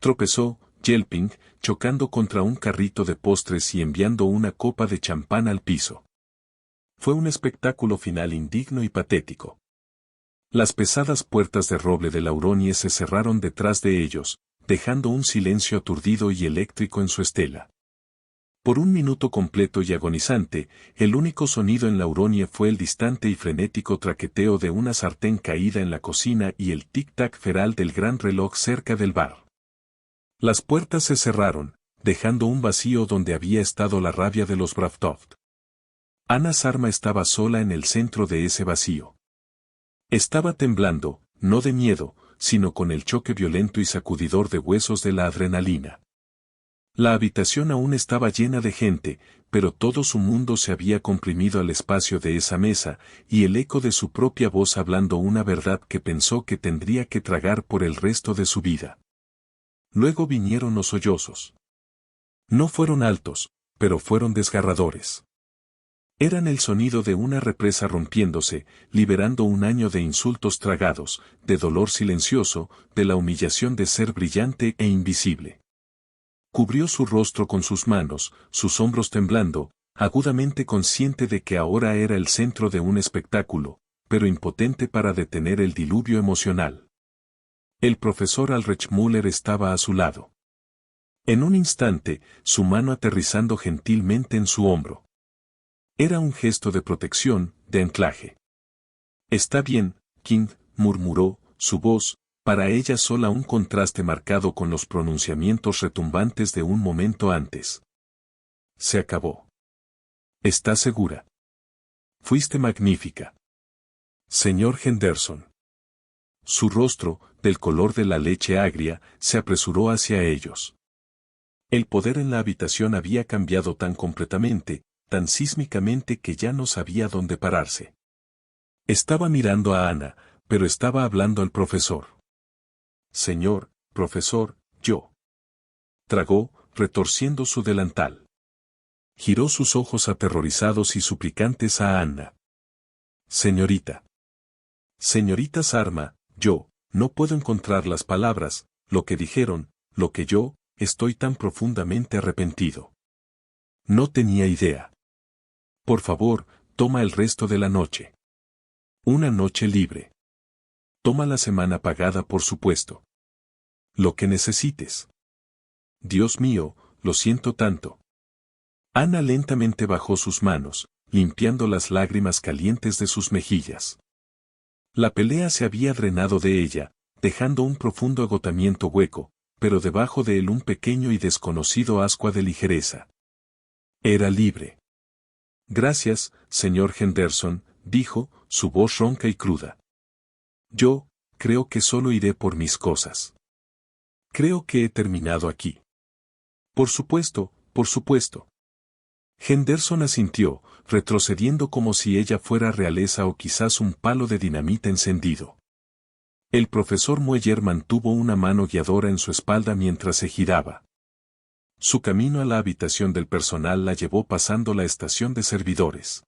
Tropezó, yelping, chocando contra un carrito de postres y enviando una copa de champán al piso. Fue un espectáculo final indigno y patético. Las pesadas puertas de roble de Lauronie se cerraron detrás de ellos, dejando un silencio aturdido y eléctrico en su estela. Por un minuto completo y agonizante, el único sonido en Lauronie fue el distante y frenético traqueteo de una sartén caída en la cocina y el tic-tac feral del gran reloj cerca del bar. Las puertas se cerraron, dejando un vacío donde había estado la rabia de los Bravtoft. Ana Sarma estaba sola en el centro de ese vacío. Estaba temblando, no de miedo, sino con el choque violento y sacudidor de huesos de la adrenalina. La habitación aún estaba llena de gente, pero todo su mundo se había comprimido al espacio de esa mesa, y el eco de su propia voz hablando una verdad que pensó que tendría que tragar por el resto de su vida. Luego vinieron los sollozos. No fueron altos, pero fueron desgarradores. Eran el sonido de una represa rompiéndose, liberando un año de insultos tragados, de dolor silencioso, de la humillación de ser brillante e invisible. Cubrió su rostro con sus manos, sus hombros temblando, agudamente consciente de que ahora era el centro de un espectáculo, pero impotente para detener el diluvio emocional. El profesor Ulrich Müller estaba a su lado. En un instante, su mano aterrizando gentilmente en su hombro. Era un gesto de protección, de anclaje. «Está bien, King», murmuró, su voz, para ella sola un contraste marcado con los pronunciamientos retumbantes de un momento antes. Se acabó. ¿Estás segura? Fuiste magnífica. Señor Henderson. Su rostro, del color de la leche agria, se apresuró hacia ellos. El poder en la habitación había cambiado tan completamente, tan sísmicamente que ya no sabía dónde pararse. Estaba mirando a Ana, pero estaba hablando al profesor. Señor, profesor, yo. Tragó, retorciendo su delantal. Giró sus ojos aterrorizados y suplicantes a Anna. Señorita. Señorita Sarma, yo, no puedo encontrar las palabras, lo que dijeron, lo que yo, estoy tan profundamente arrepentido. No tenía idea. Por favor, toma el resto de la noche. Una noche libre. Toma la semana pagada, por supuesto. Lo que necesites. Dios mío, lo siento tanto. Ana lentamente bajó sus manos, limpiando las lágrimas calientes de sus mejillas. La pelea se había drenado de ella, dejando un profundo agotamiento hueco, pero debajo de él un pequeño y desconocido ascua de ligereza. Era libre. Gracias, señor Henderson, dijo, su voz ronca y cruda. Yo, creo que solo iré por mis cosas. Creo que he terminado aquí. Por supuesto, por supuesto. Henderson asintió, retrocediendo como si ella fuera realeza o quizás un palo de dinamita encendido. El profesor Mueller mantuvo una mano guiadora en su espalda mientras se giraba. Su camino a la habitación del personal la llevó pasando la estación de servidores.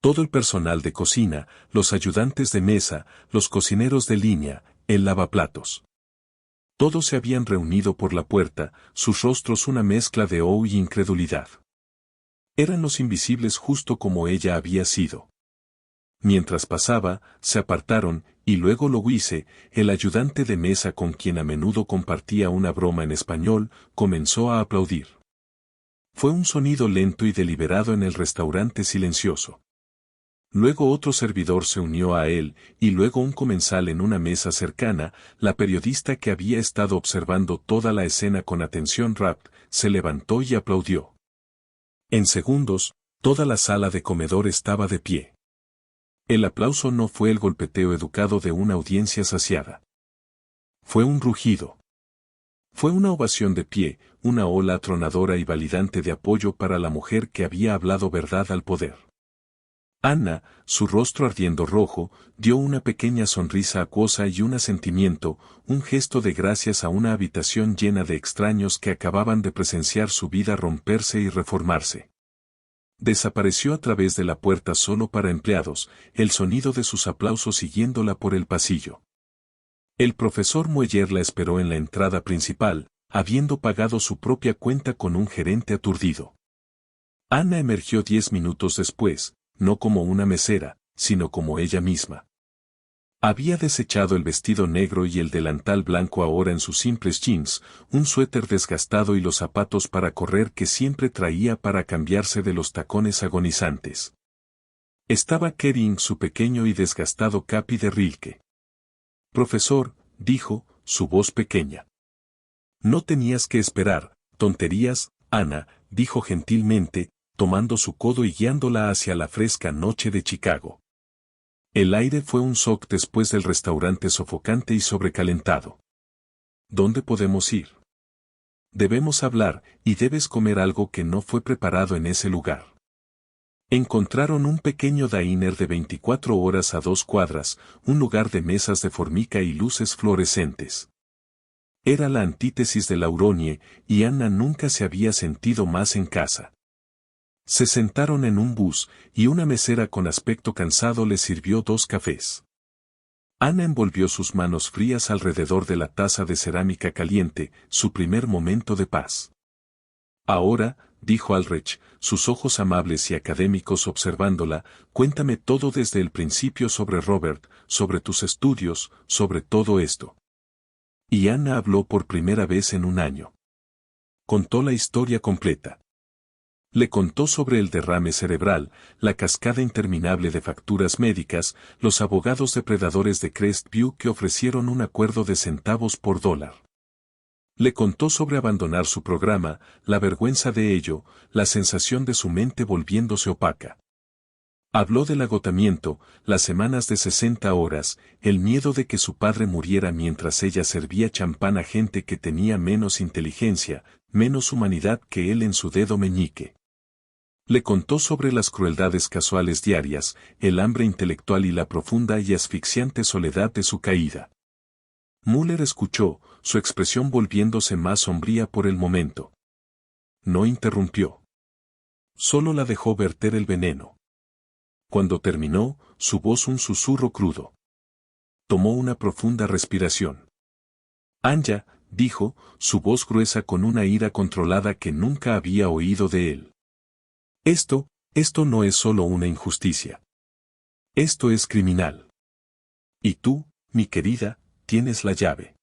Todo el personal de cocina, los ayudantes de mesa, los cocineros de línea, el lavaplatos. Todos se habían reunido por la puerta, sus rostros una mezcla de oh y incredulidad. Eran los invisibles justo como ella había sido. Mientras pasaba, se apartaron, y luego Louise, el ayudante de mesa con quien a menudo compartía una broma en español, comenzó a aplaudir. Fue un sonido lento y deliberado en el restaurante silencioso. Luego otro servidor se unió a él, y luego un comensal en una mesa cercana, la periodista que había estado observando toda la escena con atención rapt, se levantó y aplaudió. En segundos, toda la sala de comedor estaba de pie. El aplauso no fue el golpeteo educado de una audiencia saciada. Fue un rugido. Fue una ovación de pie, una ola atronadora y validante de apoyo para la mujer que había hablado verdad al poder. Anna, su rostro ardiendo rojo, dio una pequeña sonrisa acuosa y un asentimiento, un gesto de gracias a una habitación llena de extraños que acababan de presenciar su vida romperse y reformarse. Desapareció a través de la puerta solo para empleados, el sonido de sus aplausos siguiéndola por el pasillo. El profesor Mueller la esperó en la entrada principal, habiendo pagado su propia cuenta con un gerente aturdido. Anna emergió 10 minutos después, no como una mesera, sino como ella misma. Había desechado el vestido negro y el delantal blanco ahora en sus simples jeans, un suéter desgastado y los zapatos para correr que siempre traía para cambiarse de los tacones agonizantes. Estaba carrying su pequeño y desgastado capi de Rilke. Profesor, dijo, su voz pequeña. No tenías que esperar, tonterías, Ana, dijo gentilmente, tomando su codo y guiándola hacia la fresca noche de Chicago. El aire fue un shock después del restaurante sofocante y sobrecalentado. ¿Dónde podemos ir? Debemos hablar, y debes comer algo que no fue preparado en ese lugar. Encontraron un pequeño diner de 24 horas a 2 cuadras, un lugar de mesas de formica y luces fluorescentes. Era la antítesis de Lauronie, y Anna nunca se había sentido más en casa. Se sentaron en un bus, y una mesera con aspecto cansado les sirvió 2 cafés. Ana envolvió sus manos frías alrededor de la taza de cerámica caliente, su primer momento de paz. Ahora, dijo Ulrich, sus ojos amables y académicos observándola, cuéntame todo desde el principio sobre Robert, sobre tus estudios, sobre todo esto. Y Ana habló por primera vez en un año. Contó la historia completa. Le contó sobre el derrame cerebral, la cascada interminable de facturas médicas, los abogados depredadores de Crestview que ofrecieron un acuerdo de centavos por dólar. Le contó sobre abandonar su programa, la vergüenza de ello, la sensación de su mente volviéndose opaca. Habló del agotamiento, las semanas de 60 horas, el miedo de que su padre muriera mientras ella servía champán a gente que tenía menos inteligencia, menos humanidad que él en su dedo meñique. Le contó sobre las crueldades casuales diarias, el hambre intelectual y la profunda y asfixiante soledad de su caída. Müller escuchó, su expresión volviéndose más sombría por el momento. No interrumpió. Solo la dejó verter el veneno. Cuando terminó, su voz un susurro crudo. Tomó una profunda respiración. Anja, dijo, su voz gruesa con una ira controlada que nunca había oído de él. Esto no es solo una injusticia. Esto es criminal. Y tú, mi querida, tienes la llave.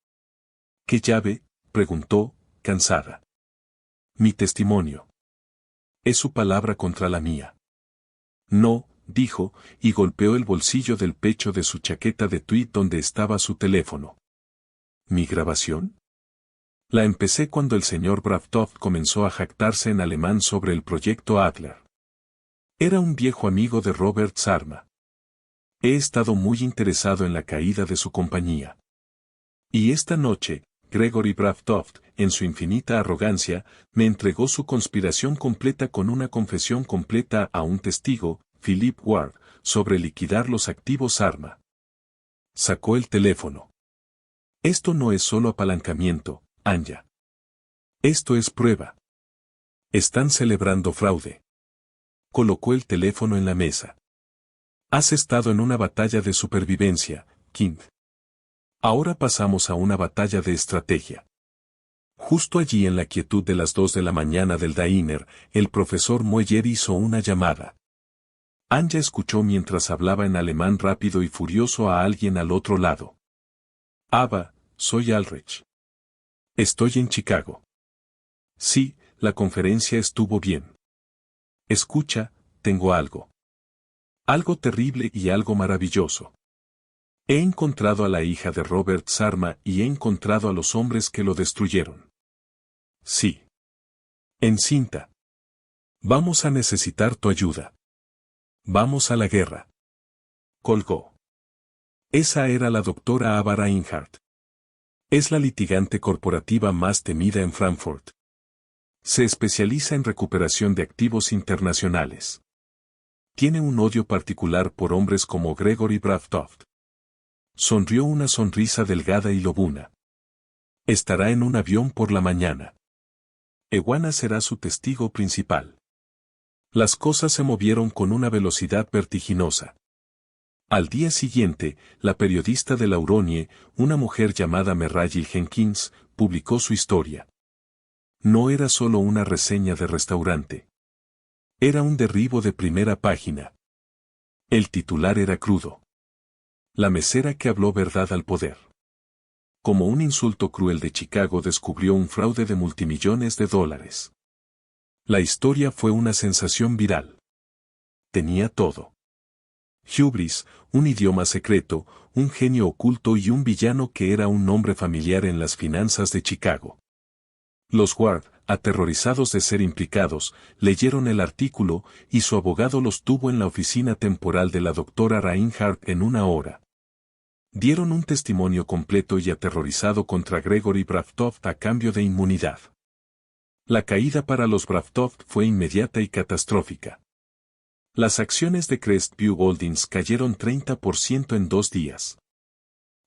¿Qué llave?, preguntó, cansada. Mi testimonio. Es su palabra contra la mía. No, dijo, y golpeó el bolsillo del pecho de su chaqueta de tweed donde estaba su teléfono. ¿Mi grabación? La empecé cuando el señor Bravtov comenzó a jactarse en alemán sobre el proyecto Adler. Era un viejo amigo de Robert Sarma. He estado muy interesado en la caída de su compañía. Y esta noche, Gregory Bravtov, en su infinita arrogancia, me entregó su conspiración completa con una confesión completa a un testigo, Philip Ward, sobre liquidar los activos Sarma. Sacó el teléfono. Esto no es solo apalancamiento, Anja. Esto es prueba. Están celebrando fraude. Colocó el teléfono en la mesa. Has estado en una batalla de supervivencia, King. Ahora pasamos a una batalla de estrategia. Justo allí en la quietud de las 2 de la mañana del diner, el profesor Moeller hizo una llamada. Anja escuchó mientras hablaba en alemán rápido y furioso a alguien al otro lado. Ava, soy Ulrich. Estoy en Chicago. Sí, la conferencia estuvo bien. Escucha, tengo algo. Algo terrible y algo maravilloso. He encontrado a la hija de Robert Sarma y he encontrado a los hombres que lo destruyeron. Sí. Encinta. Vamos a necesitar tu ayuda. Vamos a la guerra. Colgó. Esa era la doctora Ava Reinhardt. Es la litigante corporativa más temida en Frankfurt. Se especializa en recuperación de activos internacionales. Tiene un odio particular por hombres como Gregory Bravtov. Sonrió una sonrisa delgada y lobuna. Estará en un avión por la mañana. Ewana será su testigo principal. Las cosas se movieron con una velocidad vertiginosa. Al día siguiente, la periodista de Lauronie, una mujer llamada Merrayil Jenkins, publicó su historia. No era solo una reseña de restaurante. Era un derribo de primera página. El titular era crudo. La mesera que habló verdad al poder. Como un insulto cruel de Chicago descubrió un fraude de multimillones de dólares. La historia fue una sensación viral. Tenía todo. Hubris, un idioma secreto, un genio oculto y un villano que era un nombre familiar en las finanzas de Chicago. Los Ward, aterrorizados de ser implicados, leyeron el artículo y su abogado los tuvo en la oficina temporal de la doctora Reinhardt en 1 hora. Dieron un testimonio completo y aterrorizado contra Gregory Bravtov a cambio de inmunidad. La caída para los Bravtov fue inmediata y catastrófica. Las acciones de Crestview Holdings cayeron 30% en 2 días.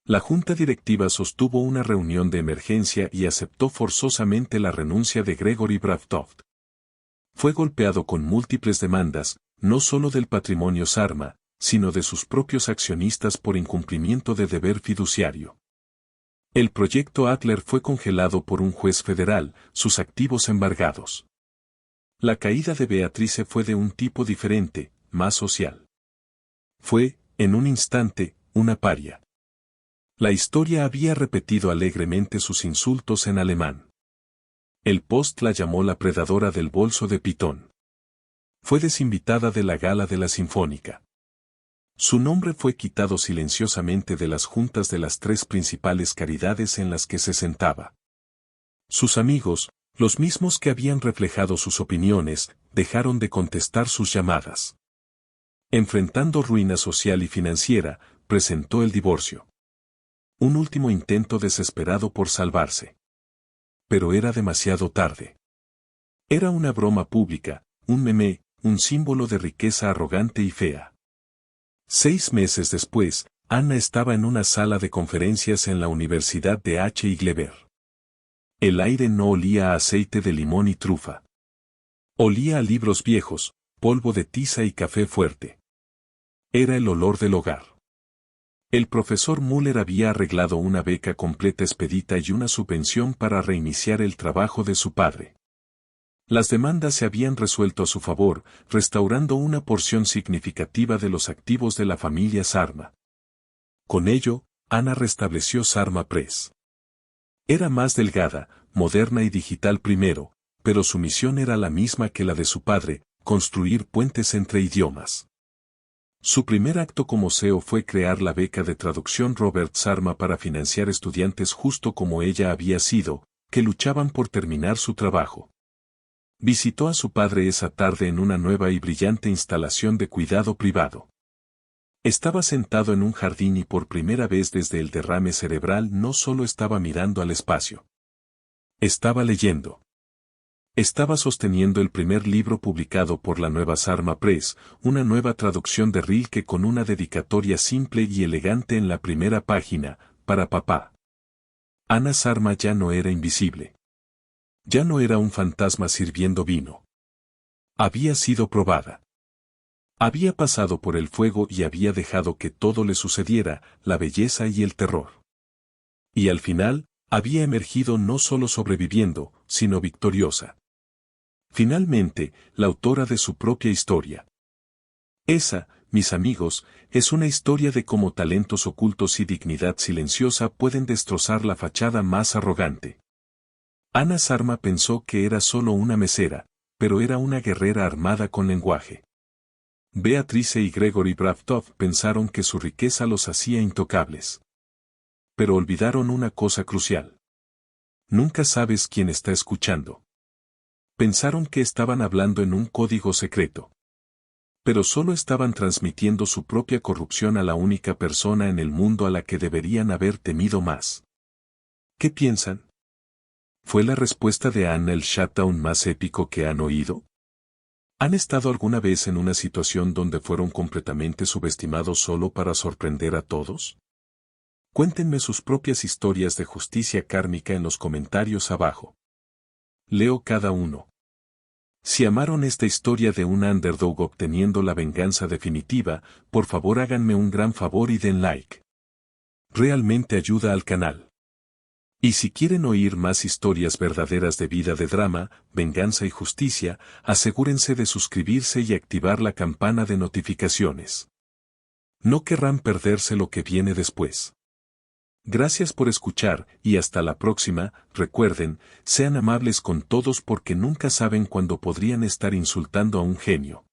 La junta directiva sostuvo una reunión de emergencia y aceptó forzosamente la renuncia de Gregory Bravtov. Fue golpeado con múltiples demandas, no solo del patrimonio Sarma, sino de sus propios accionistas por incumplimiento de deber fiduciario. El proyecto Adler fue congelado por un juez federal, sus activos embargados. La caída de Beatrice fue de un tipo diferente, más social. Fue, en un instante, una paria. La historia había repetido alegremente sus insultos en alemán. El Post la llamó la predadora del bolso de Pitón. Fue desinvitada de la gala de la Sinfónica. Su nombre fue quitado silenciosamente de las juntas de las 3 principales caridades en las que se sentaba. Sus amigos, los mismos que habían reflejado sus opiniones, dejaron de contestar sus llamadas. Enfrentando ruina social y financiera, presentó el divorcio. Un último intento desesperado por salvarse. Pero era demasiado tarde. Era una broma pública, un meme, un símbolo de riqueza arrogante y fea. 6 meses después, Anna estaba en una sala de conferencias en la Universidad de H.I.Gleber. El aire no olía a aceite de limón y trufa. Olía a libros viejos, polvo de tiza y café fuerte. Era el olor del hogar. El profesor Müller había arreglado una beca completa expedita y una subvención para reiniciar el trabajo de su padre. Las demandas se habían resuelto a su favor, restaurando una porción significativa de los activos de la familia Sarma. Con ello, Anna restableció Sarma Press. Era más delgada, moderna y digital primero, pero su misión era la misma que la de su padre, construir puentes entre idiomas. Su primer acto como CEO fue crear la beca de traducción Robert Sarma para financiar estudiantes justo como ella había sido, que luchaban por terminar su trabajo. Visitó a su padre esa tarde en una nueva y brillante instalación de cuidado privado. Estaba sentado en un jardín y por primera vez desde el derrame cerebral no solo estaba mirando al espacio. Estaba leyendo. Estaba sosteniendo el primer libro publicado por la nueva Sarma Press, una nueva traducción de Rilke con una dedicatoria simple y elegante en la primera página, para papá. Anna Sarma ya no era invisible. Ya no era un fantasma sirviendo vino. Había sido probada. Había pasado por el fuego y había dejado que todo le sucediera, la belleza y el terror. Y al final, había emergido no solo sobreviviendo, sino victoriosa. Finalmente, la autora de su propia historia. Esa, mis amigos, es una historia de cómo talentos ocultos y dignidad silenciosa pueden destrozar la fachada más arrogante. Anna Sarma pensó que era solo una mesera, pero era una guerrera armada con lenguaje. Beatrice y Gregory Bravtov pensaron que su riqueza los hacía intocables. Pero olvidaron una cosa crucial. Nunca sabes quién está escuchando. Pensaron que estaban hablando en un código secreto. Pero solo estaban transmitiendo su propia corrupción a la única persona en el mundo a la que deberían haber temido más. ¿Qué piensan? ¿Fue la respuesta de Anna el shutdown más épico que han oído? ¿Han estado alguna vez en una situación donde fueron completamente subestimados solo para sorprender a todos? Cuéntenme sus propias historias de justicia kármica en los comentarios abajo. Leo cada uno. Si amaron esta historia de un underdog obteniendo la venganza definitiva, por favor háganme un gran favor y den like. Realmente ayuda al canal. Y si quieren oír más historias verdaderas de vida de drama, venganza y justicia, asegúrense de suscribirse y activar la campana de notificaciones. No querrán perderse lo que viene después. Gracias por escuchar y hasta la próxima. Recuerden, sean amables con todos porque nunca saben cuándo podrían estar insultando a un genio.